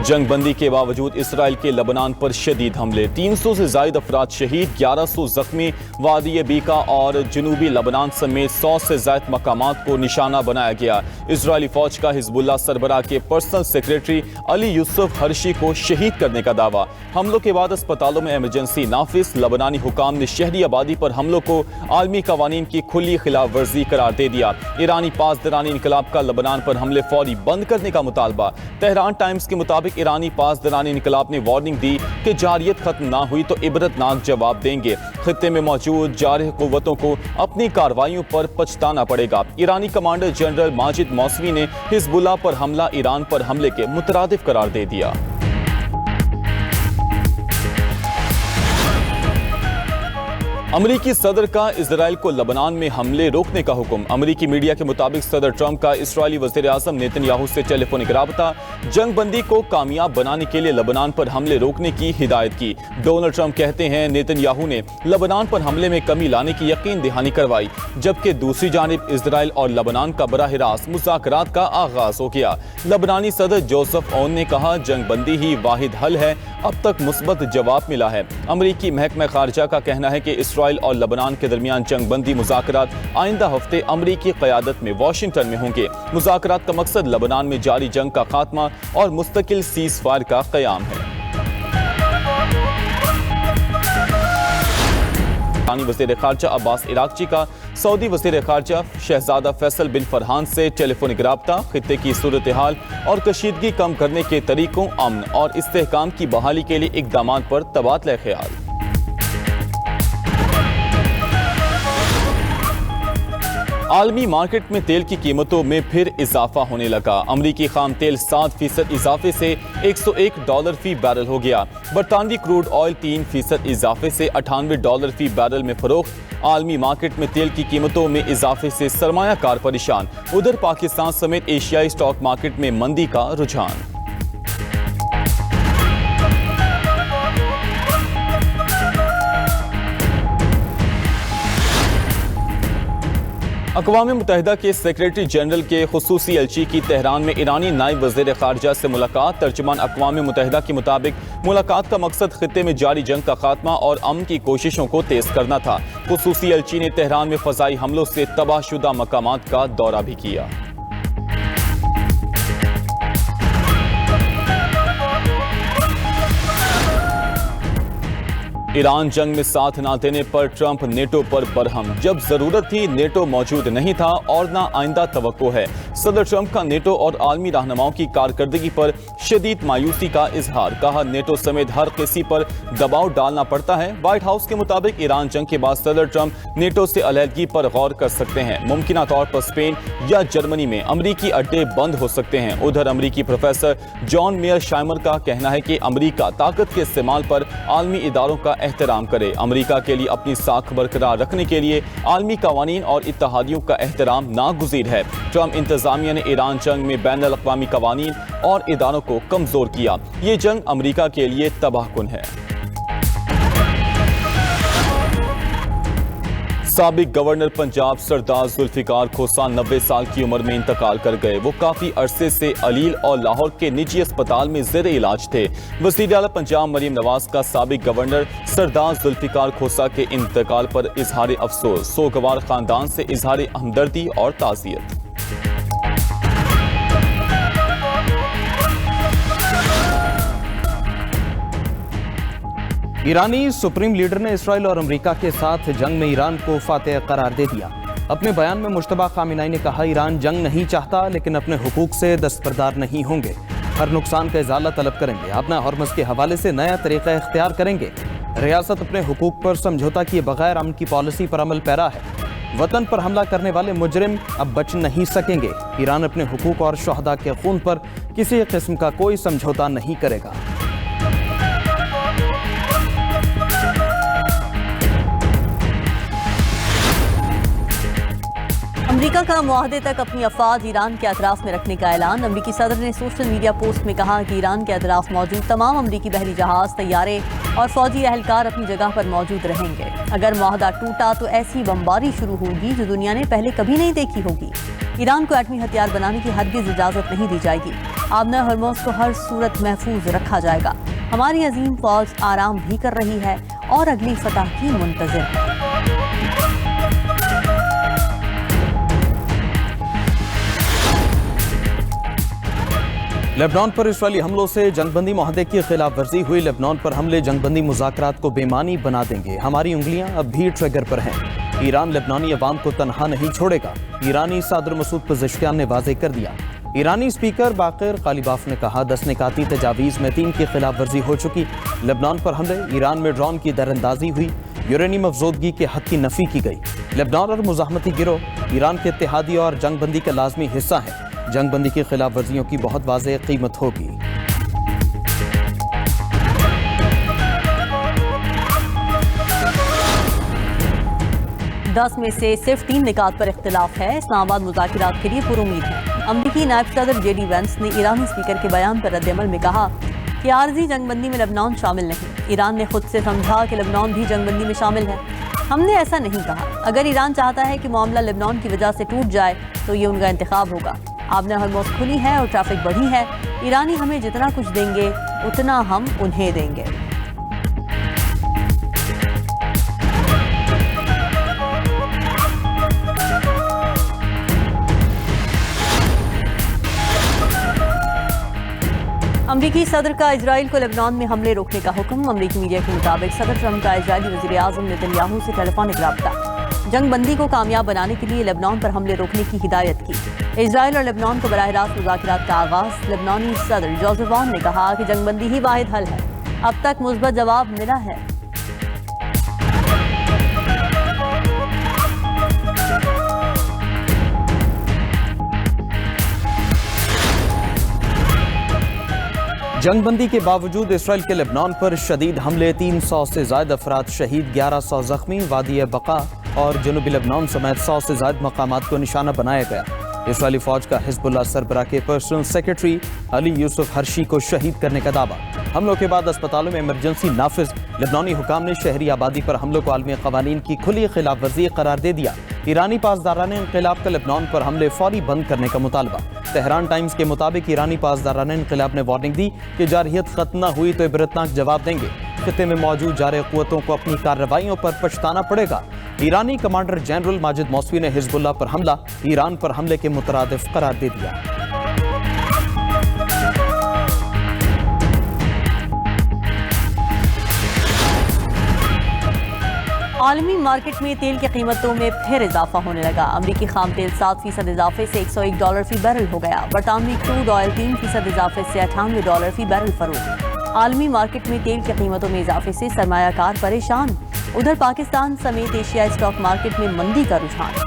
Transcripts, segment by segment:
जंग बंदी के बावजूद इसराइल के लबनान पर शदीद हमले, 300 से ज़ायद अफराद शहीद, 1100 जख्मी। वादी बीका और जनूबी लबनान समेत 100 से ज़ायद मकामात को निशाना बनाया गया। इजरायली फौज का हिजबुल्लाह सरबराह के personal secretary Ali Yusuf Hershey को शहीद करने का दावा। हमलों के बाद अस्पतालों में इमरजेंसी नाफिज। लबनानी हुकाम ने शहरी आबादी पर हमलों को आलमी कवानीन की खुली खिलाफ वर्जी करार दे दिया। ईरानी पासदारानी इनकलाब का लबनान पर हमले फौरी बंद करने का मुतालबा। तेहरान टाइम्स के मुताबिक ईरानी पासदारानी इनकलाब ने वार्निंग दी कि जारियत खत्म ना हुई तो इबरतनाक जवाब देंगे। खित्ते में मौजूद जारह कुव्वतों को अपनी कार्रवाइयों पर पछताना पड़ेगा। ईरानी कमांडर जनरल माजिद मौसवी ने हिजबुल्लाह पर हमला ईरान पर हमले के मुतरादिफ करार दे दिया। अमरीकी सदर का इजराइल को लबनान में हमले रोकने का हुक्म। अमरीकी मीडिया के मुताबिक सदर ट्रंप का इस्राएली वज़ीर आज़म नेतन्याहू से टेलीफोनिक राबता। जंग बंदी को कामयाब बनाने के लिए लबनान पर हमले रोकने की हिदायत की। डोनाल्ड ट्रंप कहते हैं नेतन्याहू ने लबनान पर हमले में कमी लाने की यकीन दहानी करवाई, जबकि दूसरी जानिब इजराइल और लबनान का बराह रास्त मुज़ाकरात का आगाज हो गया। लबनानी सदर जोसेफ ओन ने कहा जंग बंदी ही वाहिद हल है। अब तक मुस्बत जवाब मिला है। अमरीकी महकमा खारजा का कहना है कि इसराइल और लबनान के दरमियान जंग बंदी मुज़ाकरात आइंदा हफ्ते अमरीकी क़यादत में वाशिंगटन में होंगे। मुज़ाकरात का मकसद लबनान में जारी जंग का खात्मा और मुस्तकिल सीज़ फायर का क़याम है। वज़ीर ख़ारजा अब्बास इराक़ची का सऊदी वज़ीर ख़ारजा शहज़ादा फैसल बिन फरहान से टेलीफोनिक राब्ता। खित्ते की सूरत हाल और कशीदगी कम करने के तरीकों, अमन और इस्तेहकाम की बहाली के लिए इक़दामात पर तबादला ख्याल। आलमी मार्केट में तेल की कीमतों में फिर इजाफा होने लगा। अमरीकी खाम तेल 7% इजाफे से $101 फी बैरल हो गया। बरतानवी क्रूड ऑयल 3% इजाफे से $98 फी बैरल में फरोख्त। आलमी मार्केट में तेल की कीमतों में इजाफे से सरमायाकार परेशान। उधर पाकिस्तान समेत एशियाई स्टॉक मार्केट में मंदी का रुझान। अक़वाम मुत्तहिदा के सेक्रेटरी जनरल के खुसूसी एलची की तेहरान में ईरानी नायब वज़ीर ख़ारजा से मुलाकात। तर्जुमान अक़वाम मुत्तहिदा के मुताबिक मुलाकात का मकसद खित्ते में जारी जंग का खात्मा और अमन की कोशिशों को तेज़ करना था। खुसूसी एलची ने तेहरान में फ़ज़ाई हमलों से तबाहशुदा मकामात का दौरा भी किया। ईरान जंग में साथ ना देने पर ट्रंप नेटो पर बरहम। जब जरूरत थी नेटो मौजूद नहीं था और ना आइंदा तवक्को है। सदर ट्रंप का नेटो और आलमी रहनुमाओं की कारकर्दगी पर शदीद मायूसी का इजहार। कहा नेटो समेत हर किसी पर दबाव डालना पड़ता है। व्हाइट हाउस के मुताबिक ईरान जंग के बाद सदर ट्रंप नेटो से अलहदगी पर गौर कर सकते हैं। मुमकिना तौर पर स्पेन या जर्मनी में अमरीकी अड्डे बंद हो सकते हैं। उधर अमरीकी प्रोफेसर जॉन मेयर शाइमर का कहना है कि अमरीका ताकत के इस्तेमाल पर आलमी इदारों का एहतराम करे। अमरीका के लिए अपनी साख बरकरार रखने के लिए आलमी कवानीन और इत्तेहादियों का एहतराम नागुज़ीर है। ट्रंप इंतजामिया ने ईरान जंग में बैनुल अक़वामी कवानीन और इदारों को कमजोर किया। ये जंग अमरीका के लिए तबाहकुन है। साबिक गवर्नर पंजाब सरदार जुल्फ़िकार खोसा 90 साल की उम्र में इंतकाल कर गए। वो काफ़ी अरसे से अलील और लाहौर के निजी अस्पताल में ज़ेर इलाज थे। वज़ीर आला पंजाब मरीम नवाज का साबिक गवर्नर सरदार जुल्फ़िकार खोसा के इंतकाल पर इजहार अफसोस। सोगवार ख़ानदान से इजहार हमदर्दी और ताज़ियत। ईरानी सुप्रीम लीडर ने इसराइल और अमेरिका के साथ जंग में ईरान को फातेह करार दे दिया। अपने बयान में मुश्तबा खामिनाई ने कहा ईरान जंग नहीं चाहता लेकिन अपने हुकूक से दस्तबरदार नहीं होंगे। हर नुकसान का इजाला तलब करेंगे। अपना हॉर्मज़ के हवाले से नया तरीक़ा इख्तियार करेंगे। रियासत अपने हुकूक पर समझौता किए बगैर अमन की पॉलिसी पर अमल पैरा है। वतन पर हमला करने वाले मुजरिम अब बच नहीं सकेंगे। ईरान अपने हुकूक और शहदा के खून पर किसी किस्म का कोई समझौता नहीं करेगा। अमरीका का मुआहदे तक अपनी अफवाज ईरान के अतराफ में रखने का ऐलान। अमरीकी सदर ने सोशल मीडिया पोस्ट में कहा कि ईरान के अतराफ मौजूद तमाम अमरीकी बहरी जहाज, तैयारे और फौजी अहलकार अपनी जगह पर मौजूद रहेंगे। अगर मुआहदा टूटा तो ऐसी बमबारी शुरू होगी जो दुनिया ने पहले कभी नहीं देखी होगी। ईरान को एटमी हथियार बनाने की हरगिज़ इजाज़त नहीं दी जाएगी। आबना हरमोज को हर सूरत महफूज रखा जाएगा। हमारी अजीम फौज आराम भी कर रही है और अगली फतह की मुंतज़िर है। लेबनान पर इस्राएली हमलों से जंगबंदी मुआहदे की खिलाफ वर्जी हुई। लेबनान पर हमले जंगबंदी मुज़ाकरात को बेमानी बना देंगे। हमारी उंगलियां अब भी ट्रिगर पर हैं। ईरान लेबनानी अवाम को तनहा नहीं छोड़ेगा। ईरानी सदर मसूद पज़ेश्कियान ने वाज़ेह कर दिया। ईरानी स्पीकर बाक़िर ग़ालिबाफ ने कहा 10 निकाती तजावीज़ में 3 की खिलाफ वर्जी हो चुकी। लेबनान पर हमले, ईरान में ड्रोन की दरअंदाजी हुई, यूरेनियम अफजोदगी के हद की नफ़ी की गई। लेबनान और मुज़ाहमती गिरोह ईरान के इत्तेहादी और जंगबंदी का लाजमी हिस्सा है। जंगबंदी की खिलाफ वर्जियों की बहुत वाज़ेह कीमत होगी। 10 में से सिर्फ 3 निकात पर इख्तिलाफ है। इस्लामाबाद मुज़ाकिरात के लिए पुरुमीद है। अमरीकी नायब सदर JD वेंस ने ईरानी स्पीकर के बयान पर रद्द-ए-अमल में कहा कि आर्जी जंगबंदी में लेबनान शामिल नहीं। ईरान ने खुद से समझा कि लेबनान भी जंगबंदी में शामिल है। हमने ऐसा नहीं कहा। अगर ईरान चाहता है कि मामला लेबनान की वजह से टूट जाए तो ये उनका इंतखाब होगा। आबना हरमोज खुली है और ट्रैफिक बढ़ी है। ईरानी हमें जितना कुछ देंगे उतना हम उन्हें देंगे। अमरीकी सदर का इजराइल को लेबनान में हमले रोकने का हुक्म। अमरीकी मीडिया के मुताबिक सदर ट्रंप का इजरायली वज़ीर आज़म नेतन्याहू से टेलीफोनिक राब्ता। जंगबंदी को कामयाब बनाने के लिए लेबनान पर हमले रोकने की हिदायत की। इजराइल और लेबनान को बराह रास्त मुज़ाकिरात का आगाज़। लेबनानी सदर जोसेफ ऑन ने कहा कि जंगबंदी ही वाहिद हल है। अब तक मुस्बत जवाब मिला है। जंगबंदी के बावजूद इसराइल के लेबनान पर शदीद हमले, 300 से ज़ायद अफराद शहीद, 1100 जख्मी। वादी बका और जनूबी लेबनान समेत 100 से ज़ायद मकामात को निशाना बनाया गया। इसराइली फौज का हिजबुल्लाह सरबराह के personal secretary Ali Yusuf Hershey को शहीद करने का दावा। हमलों के बाद अस्पतालों में इमरजेंसी नाफिज। लेबनानी हुकाम ने शहरी आबादी पर हमलों को आलमी क़वानीन की खुली खिलाफ वर्जी करार दे दिया। ईरानी पासदारान इनक़िलाब का लेबनान पर हमले फौरी बंद करने का मुतालबा। तेहरान टाइम्स के मुताबिक ईरानी पासदारान इनक़िलाब ने वार्निंग दी कि जारहियत खत्म न हुई तो इबरतनाक जवाब देंगे। खित्ते में मौजूद जारे क़ुव्वतों को अपनी कार्रवाइयों पर पछताना पड़ेगा। ईरानी कमांडर जनरल माजिद मौसवी ने हिजबुल्लाह पर हमला ईरान पर हमले के मुतरादिफ करार दे दिया। आलमी मार्केट में तेल की कीमतों में फिर इजाफा होने लगा। अमरीकी खाम तेल 7% इजाफे से $101 फी बैरल हो गया। बरतानवी क्रूड ऑयल 3% इजाफे से $98 फी बैरल फरोख्त। आलमी मार्केट में तेल की कीमतों में इजाफे से सरमायाकार परेशान। उधर पाकिस्तान समेत एशियाई स्टॉक मार्केट में मंदी का रुझान।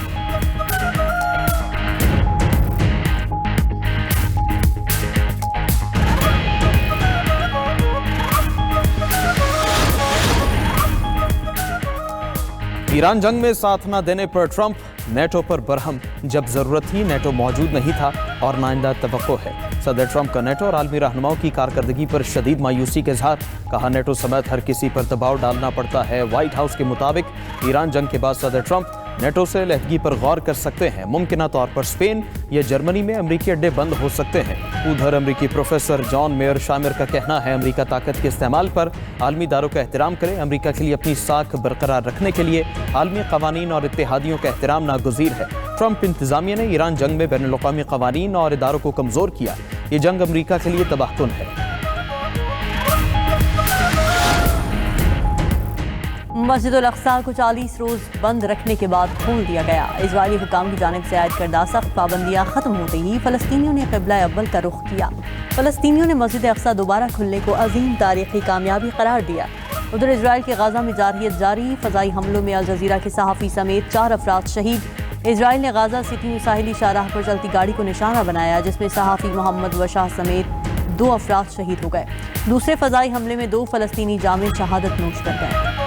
ईरान जंग में साथ न देने पर ट्रंप, नेटो पर बरहम। जब जरूरत थी नेटो मौजूद नहीं था और नाइंदा तवक्को है। सदर ट्रंप का नेटो और आलमी रहनुमाओं की कारकर्दगी पर शदीद मायूसी के इजहार। कहा नेटो समेत हर किसी पर दबाव डालना पड़ता है। व्हाइट हाउस के मुताबिक ईरान जंग के बाद सदर ट्रंप नेटो से अलहदगी पर गौर कर सकते हैं। मुमकिन तौर पर स्पेन या जर्मनी में अमरीकी अड्डे बंद हो सकते हैं। उधर अमरीकी प्रोफेसर जॉन मेयर शामिर का कहना है अमरीका ताकत के इस्तेमाल पर आलमी दारों का एहतराम करे। अमरीका के लिए अपनी साख बरकरार रखने के लिए आलमी कवानीन और इत्तेहादियों का एहतराम नागुज़ीर है। ट्रंप इंतजामिया ने ईरान जंग में बैनुल-अक़वामी कवानीन और इदारों को कमज़ोर किया। ये जंग अमरीका के लिए तबाहकुन है। मस्जिद उल अक़सा को 40 रोज बंद रखने के बाद खोल दिया गया। इजरायली हुकाम की जानिब से आयद करदा सख्त पाबंदियां खत्म होते ही फ़लस्तीनियों ने क़िबला अव्वल का रुख किया। फ़लस्तीनियों ने मस्जिद अक़सा दोबारा खुलने को अजीम तारीख़ी कामयाबी करार दिया। उधर इजराइल के गाज़ा में जारहियत जारी। फ़ज़ाई हमलों में अल जज़ीरा के सहाफ़ी समेत 4 अफराद शहीद। इजराइल ने गाज़ा सिटी में साहिली शाहराह पर चलती गाड़ी को निशाना बनाया जिसमें सहाफ़ी मोहम्मद वशाह समेत 2 अफराद शहीद हो गए। दूसरे फ़ज़ाई हमले में 2 फ़लस्तीनी जामिल शहादत नोश कर गए।